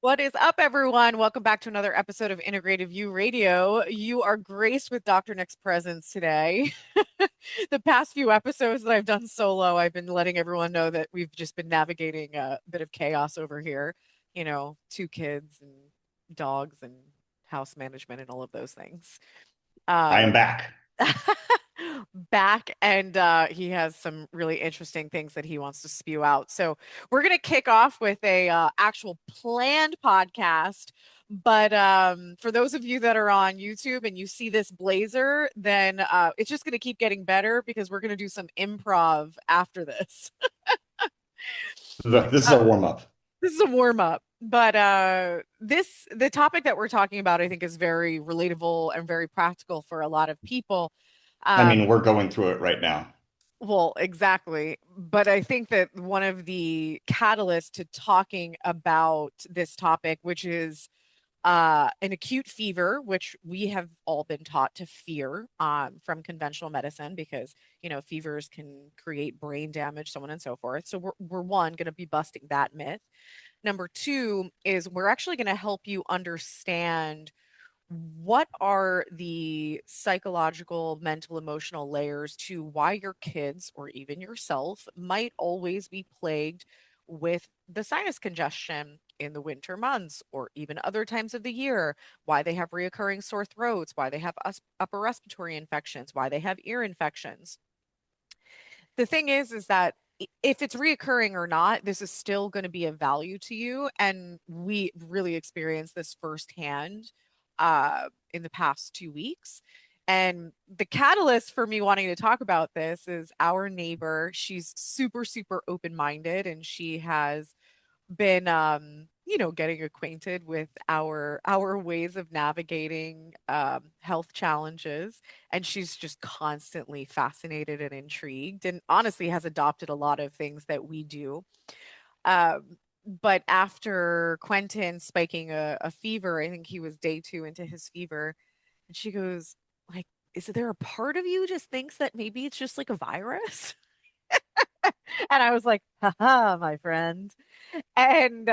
What is up, everyone? Welcome back to another episode of Integrative You Radio. You are graced with Dr. Nick's presence today. The past few episodes that I've done solo, I've been letting everyone know that we've just been navigating a bit of chaos over here. Two kids and dogs and house management and all of those things. I am Um, back. Back and he has some really interesting things that he wants to spew out. So we're going to kick off with a actual planned podcast. But for those of you that are on YouTube and you see this blazer, then it's just going to keep getting better because we're going to do some improv after this. This is Uh, our warm up. this is a warm up. But the topic that we're talking about, I think, is very relatable and very practical for a lot of people. I mean, Um, we're going through it right now. Well, exactly. But I think that one of the catalysts to talking about this topic, which is an acute fever, which we have all been taught to fear from conventional medicine because, fevers can create brain damage, so on and so forth. So we're one, going to be busting that myth. Number two is we're actually going to help you understand what are the psychological, mental, emotional layers to why your kids or even yourself might always be plagued with the sinus congestion in the winter months or even other times of the year, why they have reoccurring sore throats, why they have upper respiratory infections, why they have ear infections. The thing is that if it's reoccurring or not, this is still going to be of value to you. And we really experienced this firsthand in the past 2 weeks. And the catalyst for me wanting to talk about this is our neighbor. She's super, super open minded and she has been getting acquainted with our ways of navigating health challenges, and she's just constantly fascinated and intrigued and honestly has adopted a lot of things that we do. But after Quentin spiking a fever, I think he was day 2 into his fever, and she goes, like, is there a part of you just thinks that maybe it's just like a virus? And I was like, haha, my friend. And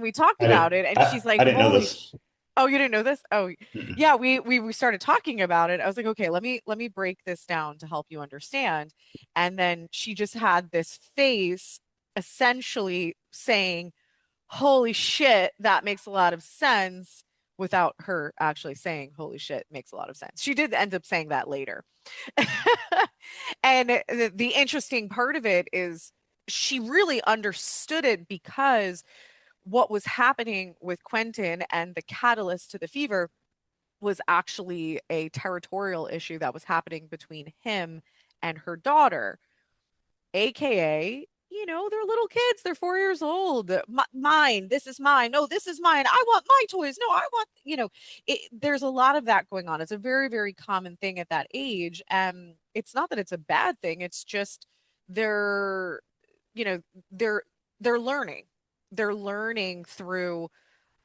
we talked I about didn't. it, and I, she's like, I didn't know holy this. oh, you didn't know this? Oh, Mm-mm. yeah, we started talking about it. I was like, okay, let me break this down to help you understand. And then she just had this face essentially saying, holy shit, that makes a lot of sense, without her actually saying, holy shit, makes a lot of sense. She did end up saying that later. And the interesting part of it is she really understood it because what was happening with Quentin and the catalyst to the fever was actually a territorial issue that was happening between him and her daughter, aka, they're little kids, they're 4 years old. Mine, this is mine, no, this is mine, I want my toys, no, I want, there's a lot of that going on. It's a very, very common thing at that age, and it's not that it's a bad thing, it's just they're you know they're they're learning, through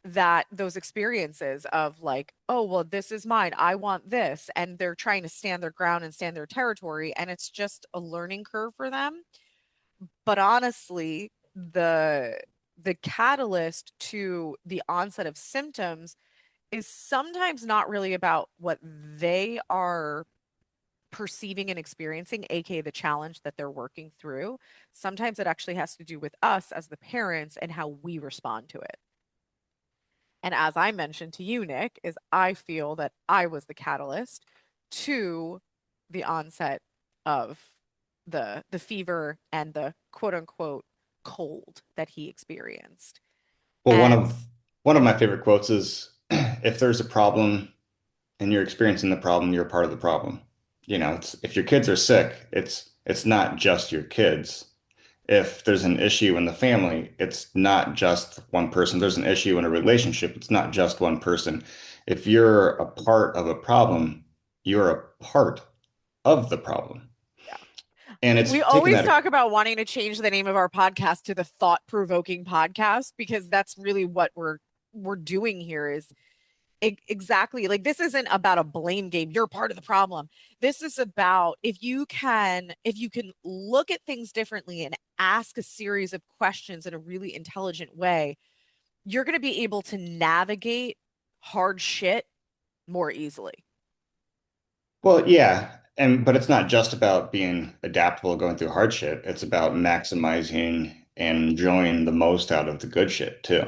those experiences of like, oh, well, this is mine, I want this, and they're trying to stand their ground and stand their territory, and it's just a learning curve for them. But honestly, the catalyst to the onset of symptoms is sometimes not really about what they are perceiving and experiencing, aka the challenge that they're working through. Sometimes it actually has to do with us as the parents and how we respond to it. And as I mentioned to you, Nick, is I feel that I was the catalyst to the onset of the fever and the quote unquote cold that he experienced. Well, one And of one of my favorite quotes is, "If there's a problem and you're experiencing the problem, you're a part of the problem." If your kids are sick, it's not just your kids. If there's an issue in the family, it's not just one person. There's an issue in a relationship, it's not just one person. If you're a part of a problem, you're a part of the problem. yeah, And we it's taken always that. talk about wanting to change the name of our podcast to the thought provoking podcast because that's really what we're doing here is exactly, like, this isn't about a blame game, you're part of the problem. This is about, if you can look at things differently and ask a series of questions in a really intelligent way, you're going to be able to navigate hard shit more easily. Well, yeah, and but it's not just about being adaptable going through hardship. It's about maximizing and enjoying the most out of the good shit too.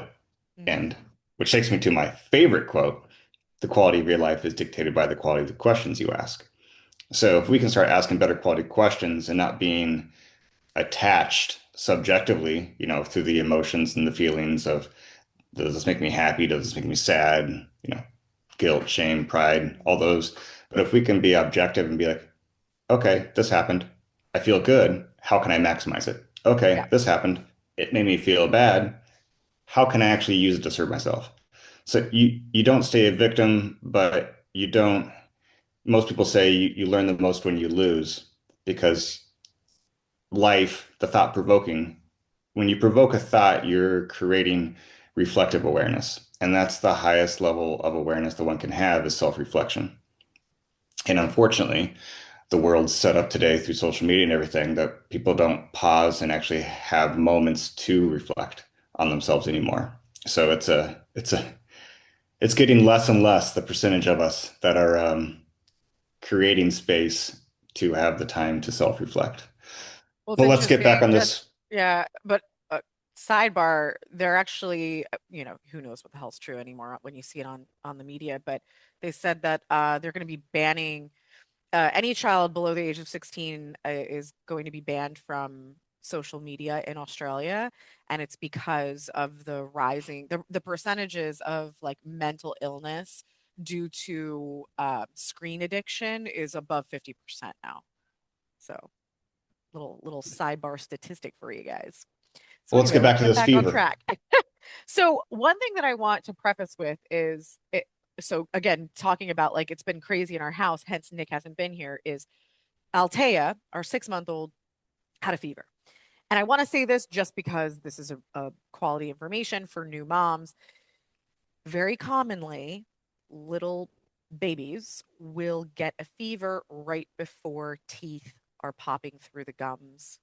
Hmm. And which takes me to my favorite quote, the quality of your life is dictated by the quality of the questions you ask. So if we can start asking better quality questions and not being attached subjectively, through the emotions and the feelings of does this make me happy? Does this make me sad? Guilt, shame, pride, all those. But if we can be objective and be like, okay, this happened. I feel good. How can I maximize it? Yeah. Okay, this happened. It made me feel bad. How can I actually use it to serve myself? So you don't stay a victim, but you don't. Most people say you learn the most when you lose because life, the thought provoking, when you provoke a thought, you're creating reflective awareness. And that's the highest level of awareness that one can have is self-reflection. And unfortunately, the world's set up today through social media and everything that people don't pause and actually have moments to reflect on themselves anymore. So it's getting less and less the percentage of us that are creating space to have the time to self-reflect. Well, it's Well, let's get back interesting on that, this. yeah, but sidebar, they're actually, who knows what the hell's true anymore when you see it on the media, but they said that they're going to be banning any child below the age of 16 is going to be banned from social media in Australia, and it's because of the rising the percentages of like mental illness due to screen addiction is above 50% now. So little sidebar statistic for you guys. So Well, let's anyway, get let's back to get this back on fever. track. So one thing that I want to preface with is it, so again, talking about like it's been crazy in our house, hence Nick hasn't been here, is Altea, our 6 month old, had a fever. And I want to say this just because this is a quality information for new moms. Very commonly, little babies will get a fever right before teeth are popping through the gums.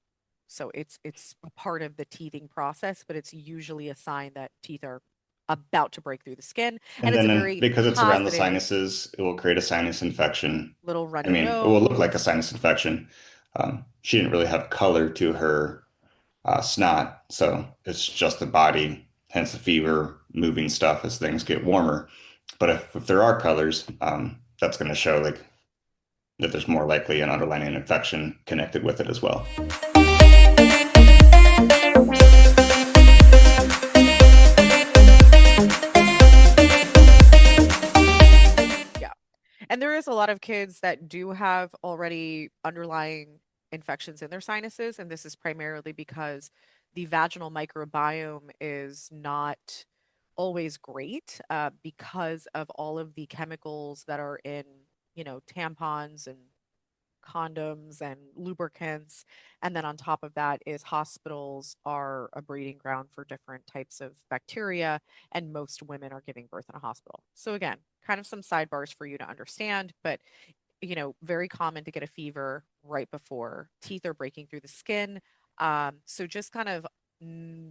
So it's a part of the teething process, but it's usually a sign that teeth are about to break through the skin. And And it's a then very because it's around the positive sinuses, it will create a sinus infection. little I runny mean, it will look like a nose. sinus infection. She didn't really have color to her snot, so it's just the body, hence the fever, moving stuff as things get warmer. But if there are colors, that's going to show like that there's more likely an underlying infection connected with it as well. Yeah. And there is a lot of kids that do have already underlying infections in their sinuses, and this is primarily because the vaginal microbiome is not always great because of all of the chemicals that are in, tampons and condoms and lubricants. And then on top of that is hospitals are a breeding ground for different types of bacteria, and most women are giving birth in a hospital. So again, kind of some sidebars for you to understand, but very common to get a fever right before teeth are breaking through the skin. So just kind of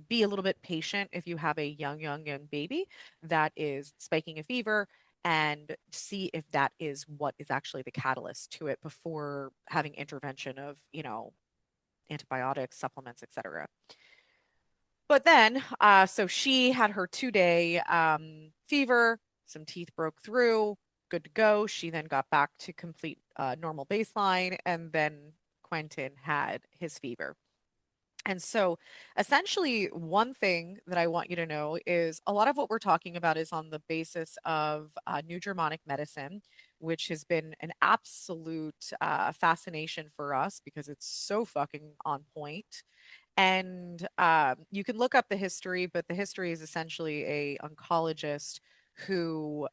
be a little bit patient if you have a young baby that is spiking a fever and see if that is what is actually the catalyst to it before having intervention of, antibiotics, supplements, etc. But then, so she had her 2 day fever, some teeth broke through, good to go. She then got back to complete normal baseline, and then Quentin had his fever. And so, essentially, one thing that I want you to know is a lot of what we're talking about is on the basis of New Germanic medicine, which has been an absolute fascination for us because it's so fucking on point. And you can look up the history, but the history is essentially a oncologist who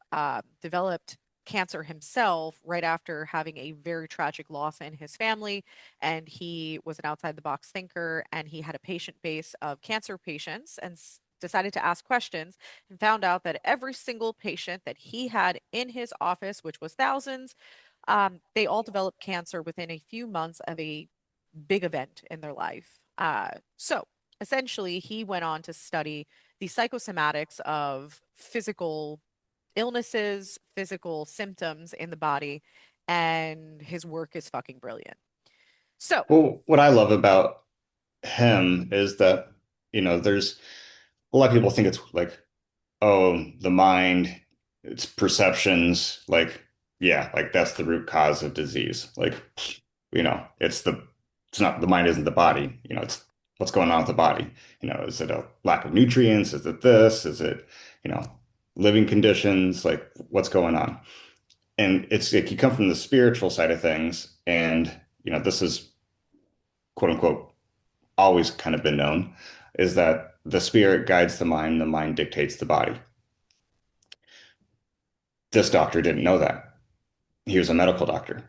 developed cancer himself right after having a very tragic loss in his family. And he was an outside the box thinker, and he had a patient base of cancer patients and decided to ask questions, and found out that every single patient that he had in his office, which was thousands, they all developed cancer within a few months of a big event in their life. So essentially, he went on to study the psychosomatics of physical illnesses, physical symptoms in the body, and his work is fucking brilliant. So, Well, what I love about him is that, there's a lot of people think it's like, oh, the mind, it's perceptions, like, yeah, like that's the root cause of disease. Like, it's not, the mind isn't the body, it's what's going on with the body. Is it a lack of nutrients? Is it this? Is it, you know, living conditions? Like, what's going on? And it's like you come from the spiritual side of things, and, this is quote unquote always kind of been known, is that the spirit guides the mind dictates the body. This doctor didn't know that. He was a medical doctor.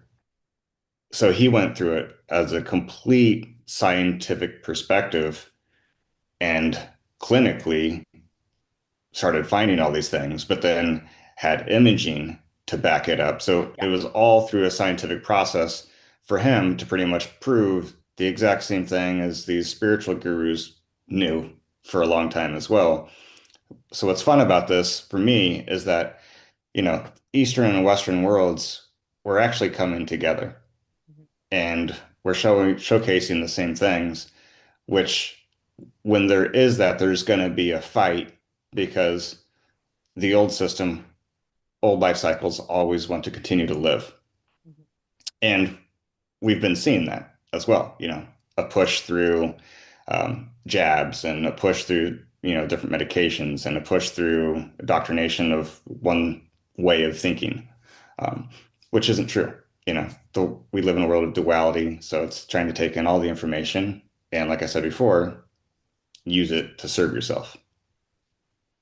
So he went through it as a complete scientific perspective and clinically started finding all these things, but then had imaging to back it up. So yeah. it was all through a scientific process for him to pretty much prove the exact same thing as these spiritual gurus knew for a long time as well. So what's fun about this for me is that, Eastern and Western worlds were actually coming together, Mhm. and we're showcasing the same things, which when there is that, there's going to be a fight because the old system, old life cycles always want to continue to live. Mhm. And we've been seeing that as well, a push through jabs and a push through, different medications and a push through indoctrination of one way of thinking, um, which isn't true. We live in a world of duality, so it's trying to take in all the information and, like I said before, use it to serve yourself.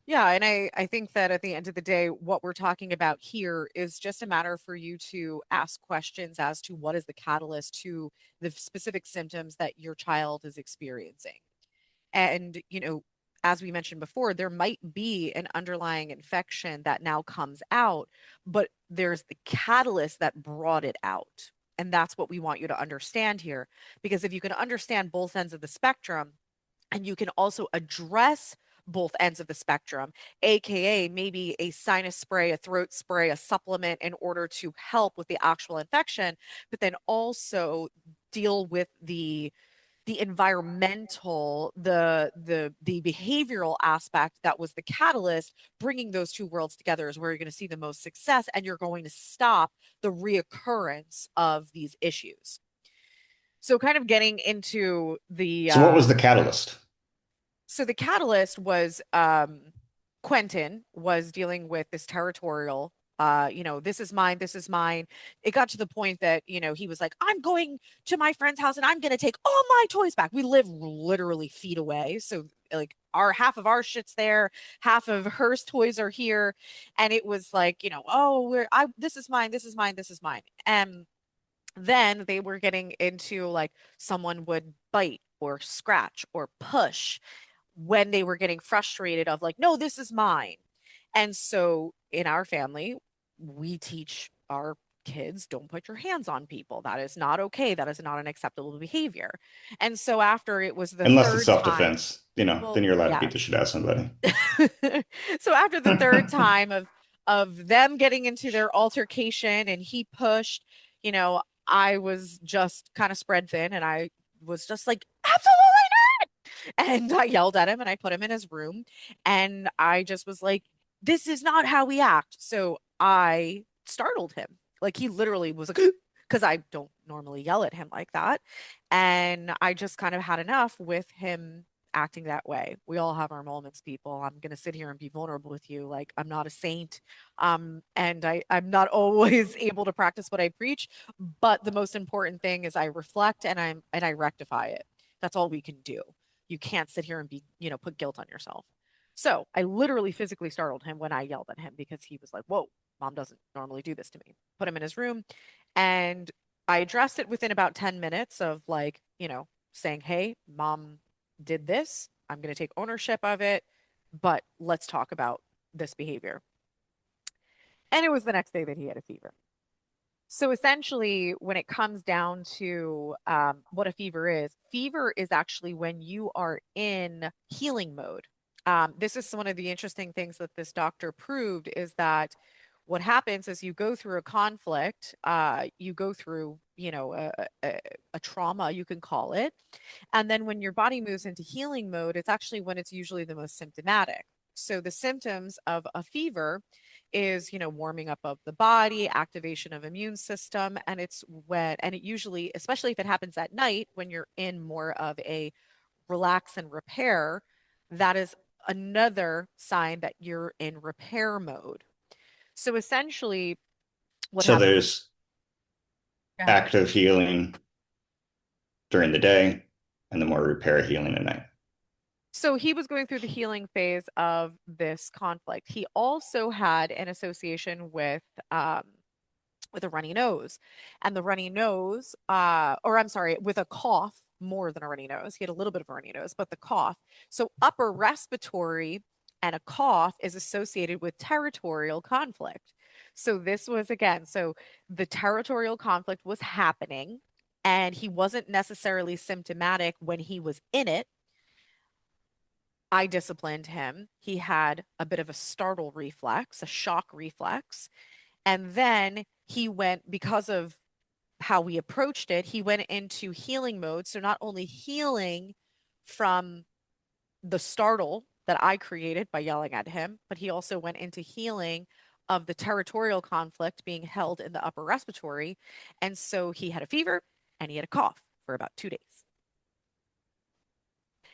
Yeah, and I think that at the end of the day, what we're talking about here is just a matter for you to ask questions as to what is the catalyst to the specific symptoms that your child is experiencing. And, as we mentioned before, there might be an underlying infection that now comes out, but there's the catalyst that brought it out. And that's what we want you to understand here. Because if you can understand both ends of the spectrum, and you can also address both ends of the spectrum, aka maybe a sinus spray, a throat spray, a supplement in order to help with the actual infection, but then also deal with the environmental, the behavioral aspect that was the catalyst. Bringing those two worlds together is where you're going to see the most success, and you're going to stop the reoccurrence of these issues. So kind of getting into So what was the catalyst? the catalyst was Quentin was dealing with this territorial, this is mine, this is mine. It got to the point that, he was like, I'm going to my friend's house and I'm going to take all my toys back. We live literally feet away. So like our half of our shit's there, half of her toys are here. And it was like, oh, this is mine, this is mine, this is mine. And then they were getting into like someone would bite or scratch or push when they were getting frustrated of like, no, this is mine. And so in our family, we teach our kids, don't put your hands on people. That is not okay. That is not an acceptable behavior. And so after it was the Unless it's third time, self-defense, well, then you're allowed to beat the yes. shit out of somebody. So after the third time of them getting into their altercation and he pushed, I was just kind of spread thin and I was just like, absolutely not. And I yelled at him and I put him in his room and I just was like, this is not how we act. So I startled him. Like he literally was like, because I don't normally yell at him like that. And I just kind of had enough with him acting that way. We all have our moments, people. I'm going to sit here and be vulnerable with you. Like I'm not a saint. And I'm not always able to practice what I preach, but the most important thing is I reflect and I rectify it. That's all we can do. You can't sit here and be, put guilt on yourself. So I literally physically startled him when I yelled at him because he was like, whoa, mom doesn't normally do this to me. Put him in his room and I addressed it within about 10 minutes of like, saying, hey, mom did this. I'm going to take ownership of it, but let's talk about this behavior. And it was the next day that he had a fever. So essentially, when it comes down to what a fever is actually when you are in healing mode. This is one of the interesting things that this doctor proved is that what happens is you go through a conflict, you go through, a trauma, you can call it. And then when your body moves into healing mode, it's actually when it's usually the most symptomatic. So the symptoms of a fever is, warming up of the body, activation of immune system, and and it usually, especially if it happens at night when you're in more of a relax and repair, that is another sign that you're in repair mode. So essentially, what So happened? there's Go ahead. active healing during the day and the more repair healing at night. So he was going through the healing phase of this conflict. He also had an association um, with a runny nose, and the runny nose, or I'm sorry, with a cough more than a runny nose. He had a little bit of a runny nose, but the cough. So upper respiratory and a cough is associated with territorial conflict. So this was again, so the territorial conflict was happening, and he wasn't necessarily symptomatic when he was in it. I disciplined him. He had a bit of a startle reflex, a shock reflex. And then he went, because of how we approached it, he went into healing mode. So not only healing from the startle that I created by yelling at him, but he also went into healing of the territorial conflict being held in the upper respiratory. And so he had a fever and he had a cough for about 2 days.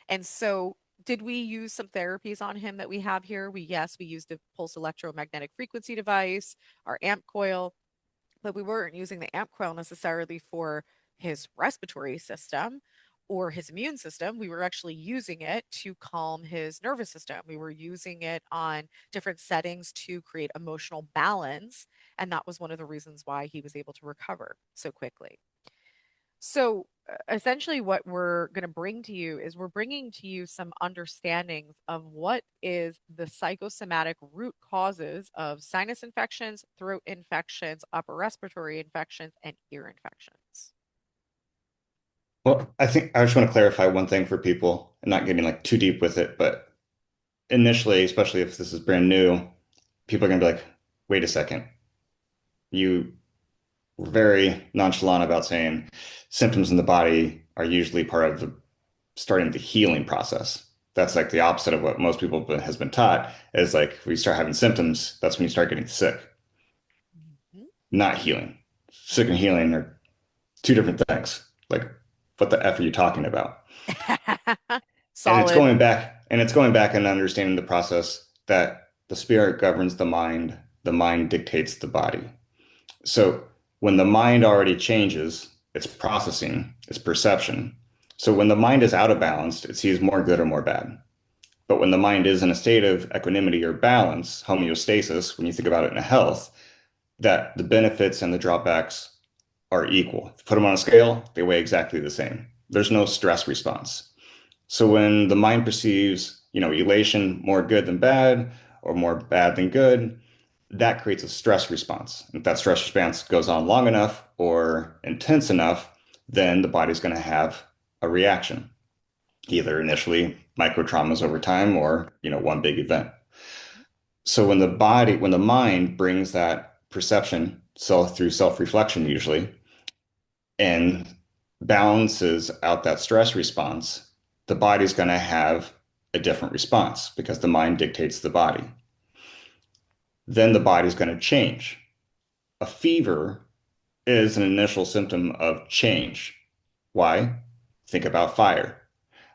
And so did we use some therapies on him that we have here? Yes, we used a pulse electromagnetic frequency device, our amp coil, but we weren't using the amp coil necessarily for his respiratory system or his immune system. We were actually using it to calm his nervous system. We were using it on different settings to create emotional balance. And that was one of the reasons why he was able to recover so quickly. So essentially, what we're going to bring to you is we're bringing to you some understandings of what is the psychosomatic root causes of sinus infections, throat infections, upper respiratory infections, and ear infections. Well, I think I just want to clarify one thing for people and not getting like too deep with it, but initially, especially if this is brand new, people are going to be like, wait a second. You were very nonchalant about saying symptoms in the body are usually part of the starting the healing process. That's like the opposite of what most people has been taught is like, if we start having symptoms, that's when you start getting sick, Mhm. not healing. Sick and healing are two different things. Like, what the F are you talking about? And it's Solid. going back, and it's going back and understanding the process that the spirit governs the mind dictates the body. So when the mind already changes, it's processing, it's perception. So when the mind is out of balance, it sees more good or more bad. But when the mind is in a state of equanimity or balance, homeostasis, when you think about it in a health, that the benefits and the drawbacks are equal. If you put them on a scale, they weigh exactly the same. There's no stress response. So when the mind perceives, elation more good than bad or more bad than good, that creates a stress response. If that stress response goes on long enough or intense enough, then the body's going to have a reaction, either initially micro traumas over time or, one big event. So when the mind brings that perception self through self-reflection usually and balances out that stress response, the body's going to have a different response because the mind dictates the body. Then the body's going to change. A fever is an initial symptom of change. Why? Think about fire.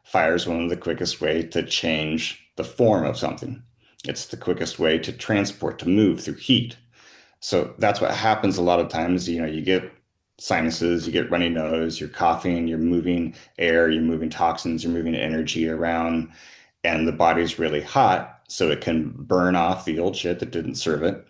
Fire is one of the quickest way to change the form of something. It's the quickest way to transport, to move through heat. So that's what happens a lot of times. You get sinuses, you get runny nose, you're coughing, you're moving air, you're moving toxins, you're moving energy around, and the body's really hot, so it can burn off the old shit that didn't serve it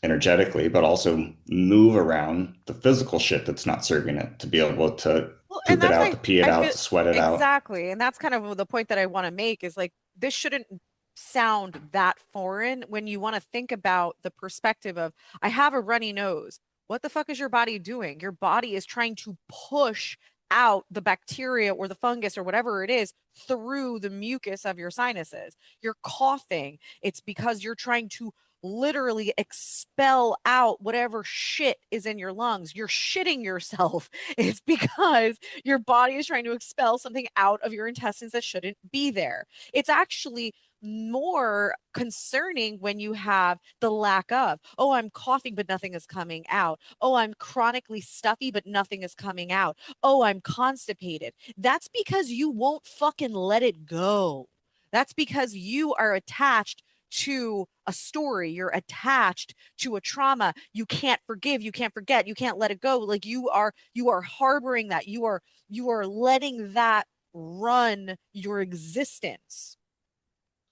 energetically, but also move around the physical shit that's not serving it to be able to Well, and poop it that's out, to pee it I out, feel to sweat it out. exactly, and that's kind of the point that I want to make is like this shouldn't sound that foreign when you want to think about the perspective of I have a runny nose. What the fuck is your body doing? Your body is trying to push out the bacteria or the fungus or whatever it is through the mucus of your sinuses. You're coughing. It's because you're trying to literally expel out whatever shit is in your lungs. You're shitting yourself. It's because your body is trying to expel something out of your intestines that shouldn't be there. It's actually more concerning when you have the lack of, oh, I'm coughing, but nothing is coming out. Oh, I'm chronically stuffy, but nothing is coming out. Oh, I'm constipated. That's because you won't fucking let it go. That's because you are attached to a story. You're attached to a trauma. You can't forgive, you can't forget, you can't let it go. Like you are harboring that. You are letting that run your existence.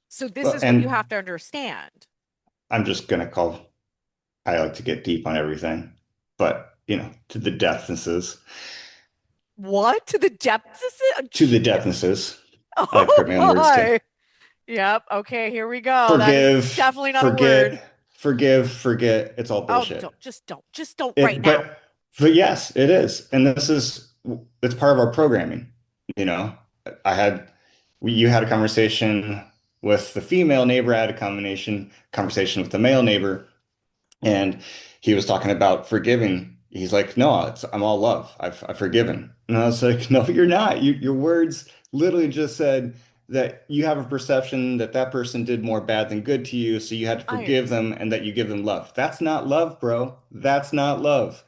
So this Well, is what you and have to understand. I'm just gonna call, I like to get deep on everything, but to the depthnesses, What to the depths of to the it? depthnesses. I like to Oh put my own words too. my. Yep. Okay, here we go. That is Forgive, definitely not a word. forget. It's all Oh, bullshit. just don't right It, now. but yes, it is, and it's part of our programming. You know, I had, you had a conversation with the female neighbor, I had a conversation with the male neighbor, and he was talking about forgiving. He's like, no, I'm all love. I've forgiven. And I was like, no, you're not. Your words literally just said that you have a perception that that person did more bad than good to you, so you had to I know. forgive them and that you give them love. That's not love, bro. That's not love.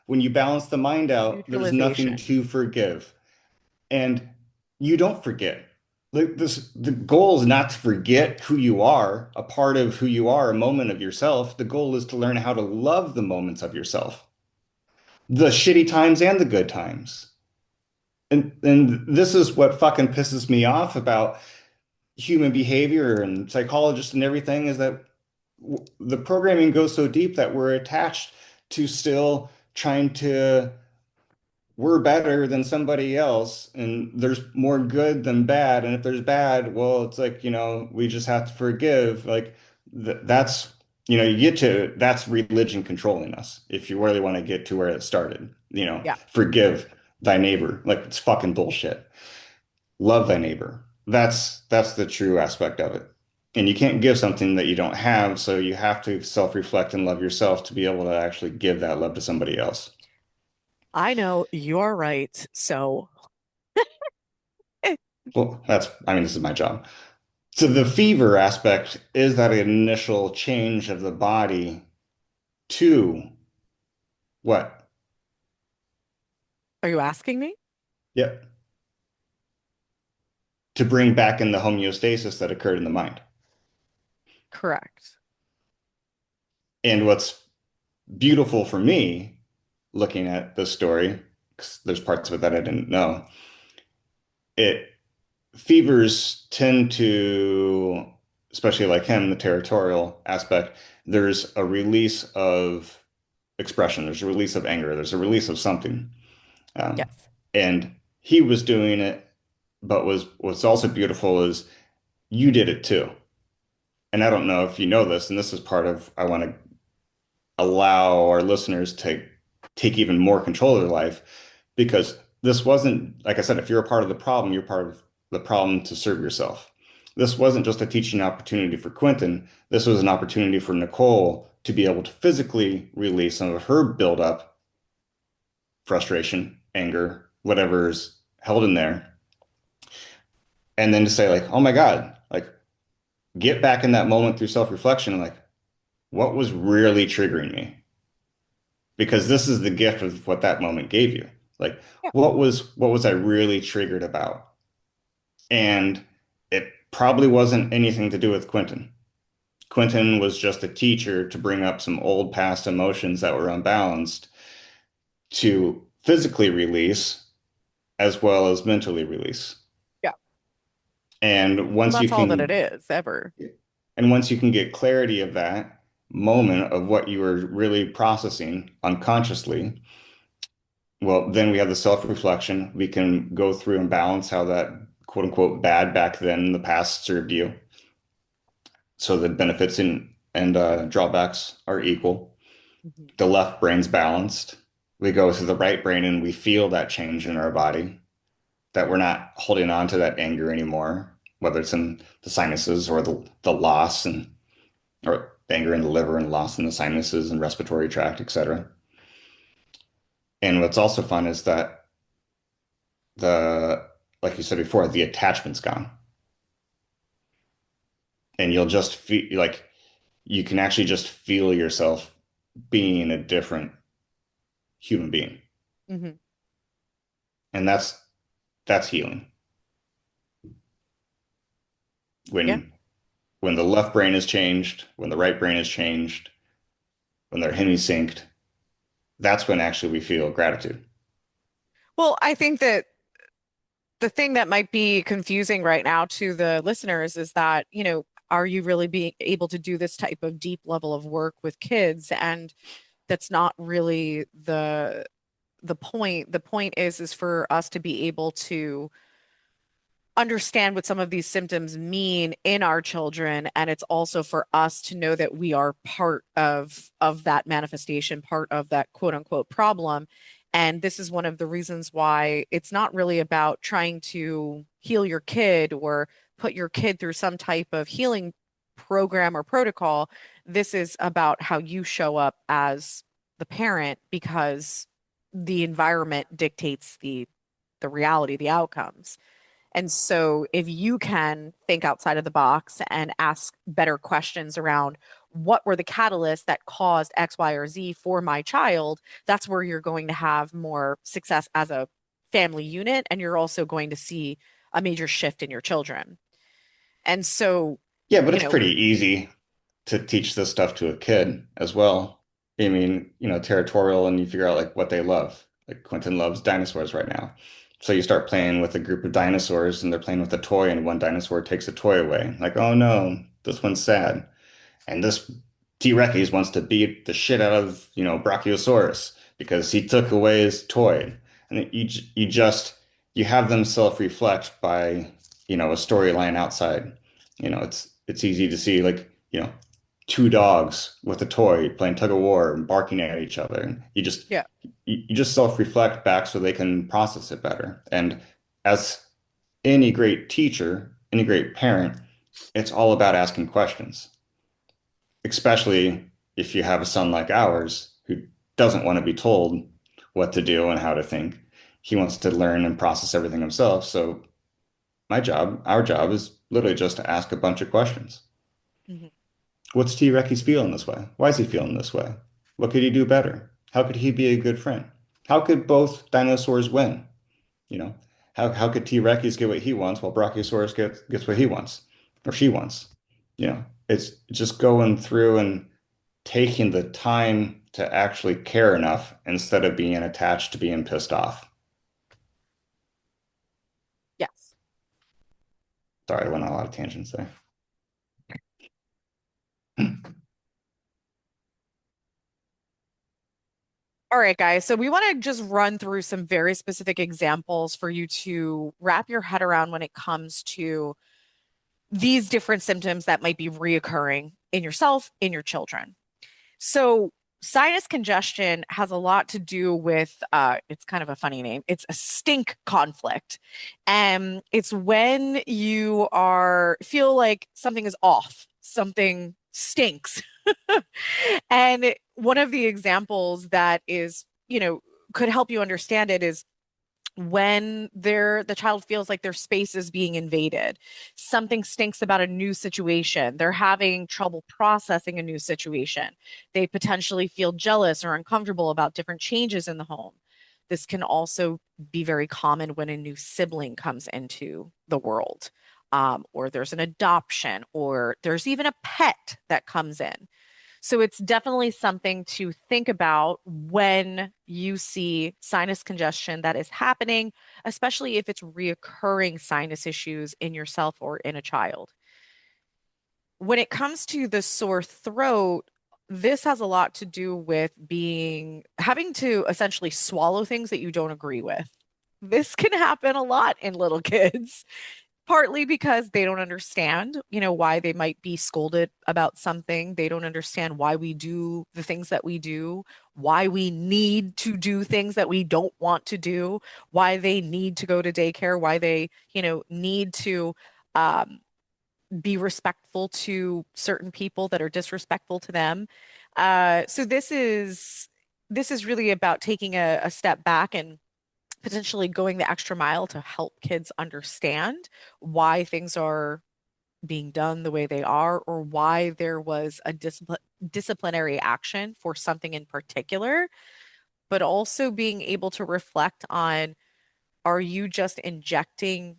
When you balance the mind out, there's nothing Neutralization. to forgive. And you don't forget. Like this, the goal is not to forget who you are, a part of who you are, a moment of yourself. The goal is to learn how to love the moments of yourself, the shitty times and the good times. And this is what fucking pisses me off about human behavior and psychologists and everything is that the programming goes so deep that we're attached to still trying to, we're better than somebody else and there's more good than bad, and if there's bad, well, it's like, we just have to forgive. Like that's, you get to, that's religion controlling us if you really want to get to where it started. Yeah. Forgive thy neighbor. Like it's fucking bullshit. Love thy neighbor. That's the true aspect of it. And you can't give something that you don't have, so you have to self-reflect and love yourself to be able to actually give that love to somebody else. I know you're right. So Well, I mean, this is my job. So the fever aspect is that initial change of the body to what? are you asking me? Yep. To bring back in the homeostasis that occurred in the mind. Correct. And what's beautiful for me looking at this story, because there's parts of it that I didn't know, it fevers tend to, especially like him, the territorial aspect, there's a release of expression, there's a release of anger, there's a release of something. Um, Yes. and he was doing it, but what's also beautiful is you did it too. And I don't know if you know this, and this is part of, I want to allow our listeners to take even more control of their life, because this wasn't, like I said, if you're a part of the problem, you're part of the problem to serve yourself. This wasn't just a teaching opportunity for Quentin. This was an opportunity for Nicole to be able to physically release some of her buildup, frustration, anger, whatever is held in there. And then to say, like, oh my God, like, get back in that moment through self-reflection and like, what was really triggering me? Because this is the gift of what that moment gave you. Like, Yeah. what was I really triggered about? And it probably wasn't anything to do with Quentin. Quentin was just a teacher to bring up some old past emotions that were unbalanced to physically release as well as mentally release. Yeah. And And once you that's all that it can is ever. and once you can get clarity of that moment of what you were really processing unconsciously, well, then we have the self-reflection. We can go through and balance how that quote unquote bad back then in the past served you. So the benefits and drawbacks are equal. Mhm. The left brain's balanced. we go to the right brain and we feel that change in our body, that we're not holding on to that anger anymore, whether it's in the sinuses or the loss and or anger in the liver and loss in the sinuses and respiratory tract, etc. And what's also fun is that the, like you said before, the attachment's gone. And you'll just feel like you can actually just feel yourself being a different human being. Hmm. And that's healing. Yeah. When the left brain is changed, when the right brain is changed, when they're hemi-synced, that's when actually we feel gratitude. Well, I think that the thing that might be confusing right now to the listeners is that, are you really being able to do this type of deep level of work with kids? And that's not really the point. The point is for us to be able to understand what some of these symptoms mean in our children, and it's also for us to know that we are part of that manifestation, part of that quote unquote problem. And this is one of the reasons why it's not really about trying to heal your kid or put your kid through some type of healing program or protocol. This is about how you show up as the parent, because the environment dictates the reality, the outcomes. And so, if you can think outside of the box and ask better questions around what were the catalysts that caused X, Y, or Z for my child, that's where you're going to have more success as a family unit. And you're also going to see a major shift in your children. And so, Yeah, but you it's know, pretty easy to teach this stuff to a kid as well. I mean, territorial and you figure out like what they love. Like Quentin loves dinosaurs right now. So you start playing with a group of dinosaurs and they're playing with a toy and one dinosaur takes a toy away. Like, oh no, this one's sad. And this T-Rex wants to beat the shit out of, Brachiosaurus because he took away his toy. And you have them self-reflect by, a storyline outside. It's easy to see like, two dogs with a toy playing tug of war and barking at each other. And yeah. you just self-reflect back so they can process it better. And as any great teacher, any great parent, it's all about asking questions, especially if you have a son like ours who doesn't want to be told what to do and how to think. He wants to learn and process everything himself. So our job is literally just to ask a bunch of questions. Mhm. What's T. Rex's feeling this way? Why is he feeling this way? What could he do better? How could he be a good friend? How could both dinosaurs win? You know, how could T. Rex get what he wants while Brachiosaurus gets what he wants or she wants? It's just going through and taking the time to actually care enough instead of being attached to being pissed off. Yes. Sorry, I went on a lot of tangents there. All right, guys. So we want to just run through some very specific examples for you to wrap your head around when it comes to these different symptoms that might be reoccurring in yourself, in your children. So, sinus congestion has a lot to do with it's kind of a funny name. It's a stink conflict. And it's when you feel like something is off, something stinks. And one of the examples that is, could help you understand it is when the child feels like their space is being invaded. Something stinks about a new situation. They're having trouble processing a new situation. They potentially feel jealous or uncomfortable about different changes in the home. This can also be very common when a new sibling comes into the world, or there's an adoption, or there's even a pet that comes in. So it's definitely something to think about when you see sinus congestion that is happening, especially if it's reoccurring sinus issues in yourself or in a child. When it comes to the sore throat, this has a lot to do with having to essentially swallow things that you don't agree with. This can happen a lot in little kids. partly because they don't understand, why they might be scolded about something. They don't understand why we do the things that we do, why we need to do things that we don't want to do, why they need to go to daycare, why they, need to um, be respectful to certain people that are disrespectful to them. So this is really about taking a step back and potentially going the extra mile to help kids understand why things are being done the way they are, or why there was a disciplinary action for something in particular, but also being able to reflect on, are you just injecting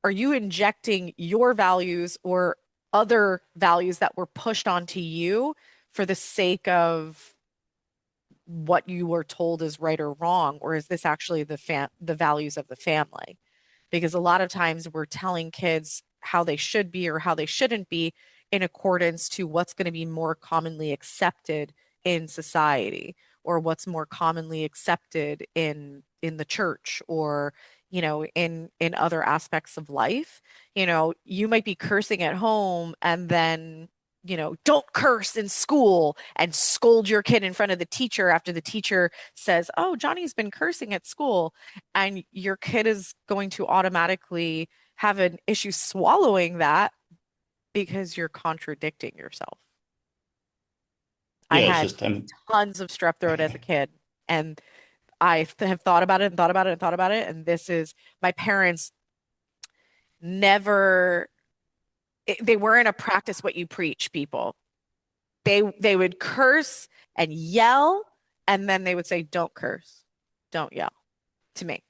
are you injecting your values or other values that were pushed onto you for the sake of what you were told is right or wrong, or is this actually the values of the family? Because a lot of times we're telling kids how they should be or how they shouldn't be in accordance to what's going to be more commonly accepted in society, or what's more commonly accepted in the church, or in other aspects of life. You might be cursing at home, and then don't curse in school and scold your kid in front of the teacher after the teacher says, "Oh, Johnny's been cursing at school." And your kid is going to automatically have an issue swallowing that because you're contradicting yourself. I Yeah, it's had just tons of strep throat as a kid, and have thought about it and thought about it and thought about it. And this is my parents never, they weren't a practice what you preach people. They would curse and yell, and then they would say, "Don't curse, don't yell," to me.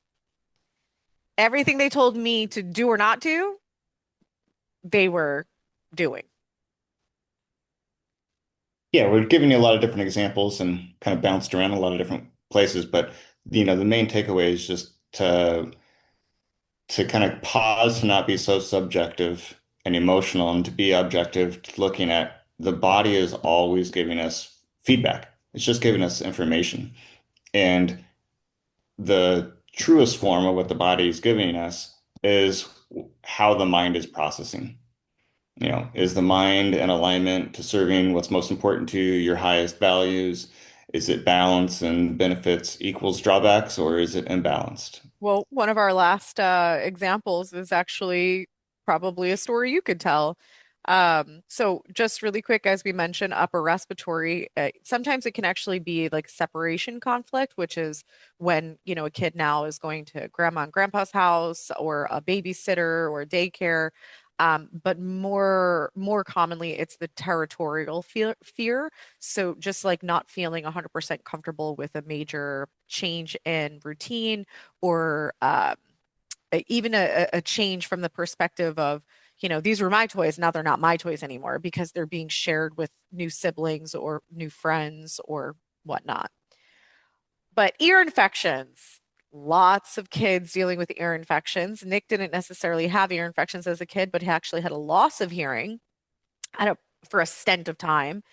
Everything they told me to do or not do, they were doing. yeah, we're giving you a lot of different examples and kind of bounced around a lot of different places, but the main takeaway is just to kind of pause, to not be so subjective and emotional, and to be objective, looking at the body is always giving us feedback. It's just giving us information. And the truest form of what the body is giving us is how the mind is processing. Is the mind in alignment to serving what's most important to you, your highest values? Is it balance and benefits equals drawbacks, or is it imbalanced? Well, one of our last examples is actually probably a story you could tell. So just really quick, as we mentioned, upper respiratory, sometimes it can actually be like separation conflict, which is when, a kid now is going to grandma and grandpa's house, or a babysitter, or daycare. But more commonly, it's the territorial fear. So just like not feeling 100% comfortable with a major change in routine, or even a change from the perspective of, these were my toys, now they're not my toys anymore because they're being shared with new siblings or new friends or whatnot. But ear infections, lots of kids dealing with ear infections. Nick didn't necessarily have ear infections as a kid, but he actually had a loss of hearing at for a stint of time.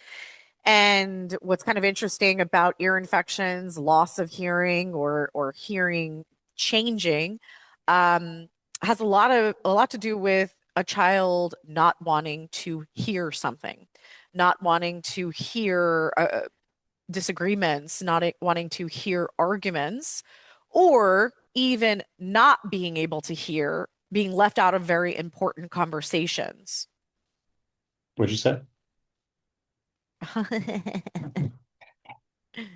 And what's kind of interesting about ear infections, loss of hearing, or hearing changing, um, has a lot to do with a child not wanting to hear something, not wanting to hear disagreements, not wanting to hear arguments, or even not being able to hear, being left out of very important conversations. What'd you say?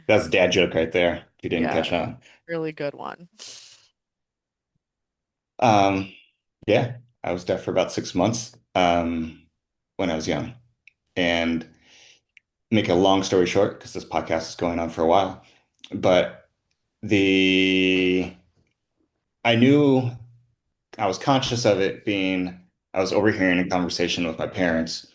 That's a dad joke right there, if you didn't catch Yeah, on. really good one. Um, yeah, I was deaf for about 6 months when I was young. And make a long story short, because this podcast is going on for a while, but the I knew I was conscious of it being I was overhearing a conversation with my parents,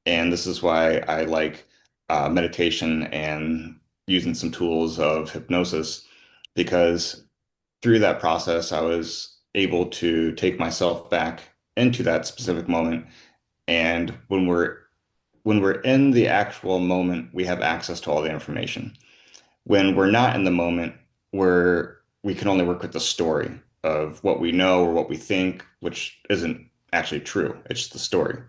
and this is why I like meditation and using some tools of hypnosis, because through that process, I was able to take myself back into that specific moment. And when we're in the actual moment, we have access to all the information. When we're not in the moment, we can only work with the story. of what we know or what we think, which isn't actually true. It's just the story.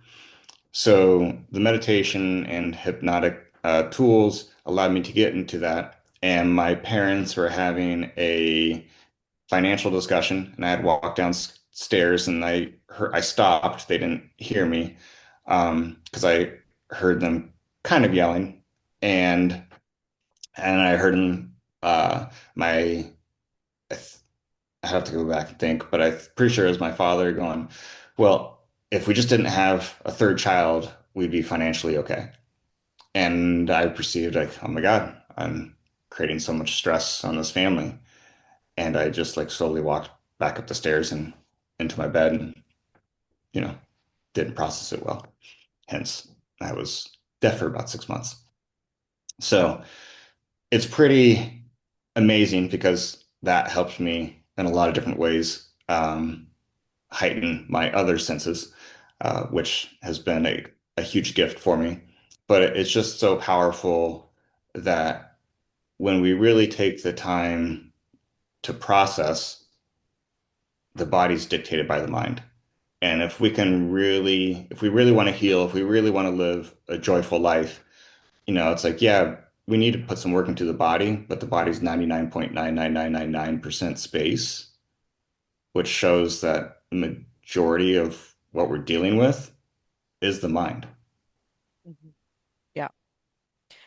So the meditation and hypnotic tools allowed me to get into that. And my parents were having a financial discussion, and I had walked downstairs, and I stopped. They didn't hear me because I heard them kind of yelling, and I heard them. My I, th I have to go back and think, but I'm pretty sure it was my father going, "Well, if we just didn't have a third child, we'd be financially okay." And I perceived like, "Oh my God, I'm creating so much stress on this family." And I just like slowly walked back up the stairs and into my bed and, you know, didn't process it well. Hence, I was deaf for about 6 months. So it's pretty amazing because that helps me in a lot of different ways, heighten my other senses, which has been a huge gift for me. But it's just so powerful that when we really take the time to process, the body's dictated by the mind. And if we really want to heal, if we really want to live a joyful life, it's like, yeah, we need to put some work into the body, but the body's 99.99999% space, which shows that the majority of what we're dealing with is the mind. Mhm. Yeah.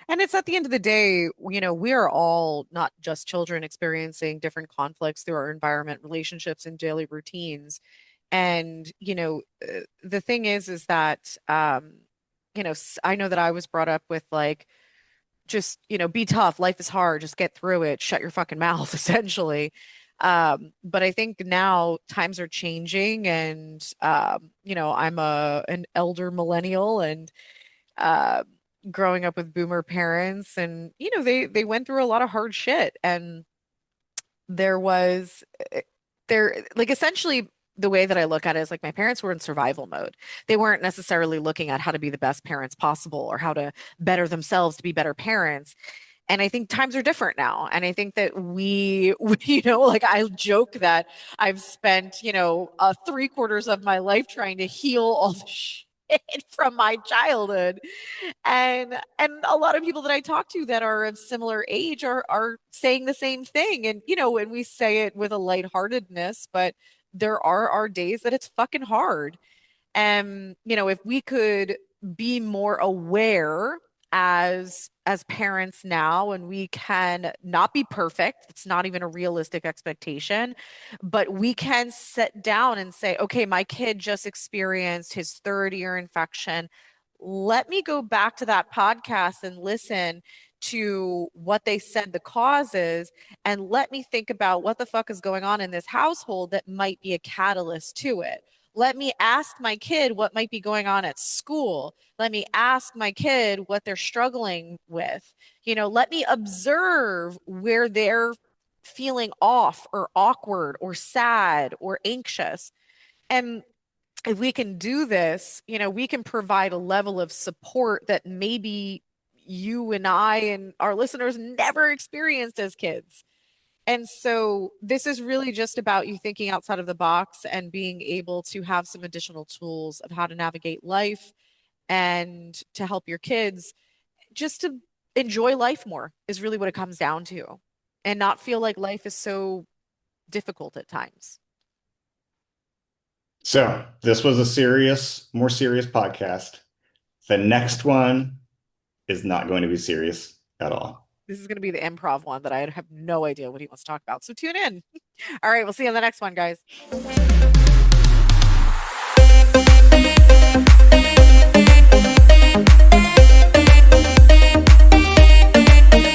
And it's at the end of the day, we are all not just children experiencing different conflicts through our environment, relationships, and daily routines. And, the thing is that, I know that I was brought up with like, just, be tough. Life is hard. Just get through it. Shut your fucking mouth, essentially. But I think now times are changing and, I'm an elder millennial and, uh, growing up with boomer parents and, they went through a lot of hard shit. And there was there like essentially the way that I look at it is like my parents were in survival mode. They weren't necessarily looking at how to be the best parents possible or how to better themselves to be better parents. And I think times are different now. And I think that like I joke that I've spent, 3/4 of my life trying to heal all the shit from my childhood and a lot of people that I talk to that are of similar age are saying the same thing. And and we say it with a lightheartedness, but there are our days that it's fucking hard. And if we could be more aware as parents now, and we can not be perfect, it's not even a realistic expectation, but we can sit down and say, okay, my kid just experienced his third ear infection. Let me go back to that podcast and listen to what they said the cause is, and let me think about what the fuck is going on in this household that might be a catalyst to it. Let me ask my kid what might be going on at school. Let me ask my kid what they're struggling with. Let me observe where they're feeling off or awkward or sad or anxious. And if we can do this, we can provide a level of support that maybe you and I and our listeners never experienced as kids. And so this is really just about you thinking outside of the box and being able to have some additional tools of how to navigate life and to help your kids just to enjoy life more is really what it comes down to and not feel like life is so difficult at times. So this was a more serious podcast. The next one is not going to be serious at all. This is going to be the improv one that I have no idea what he wants to talk about. So tune in. All right, we'll see you on the next one, guys.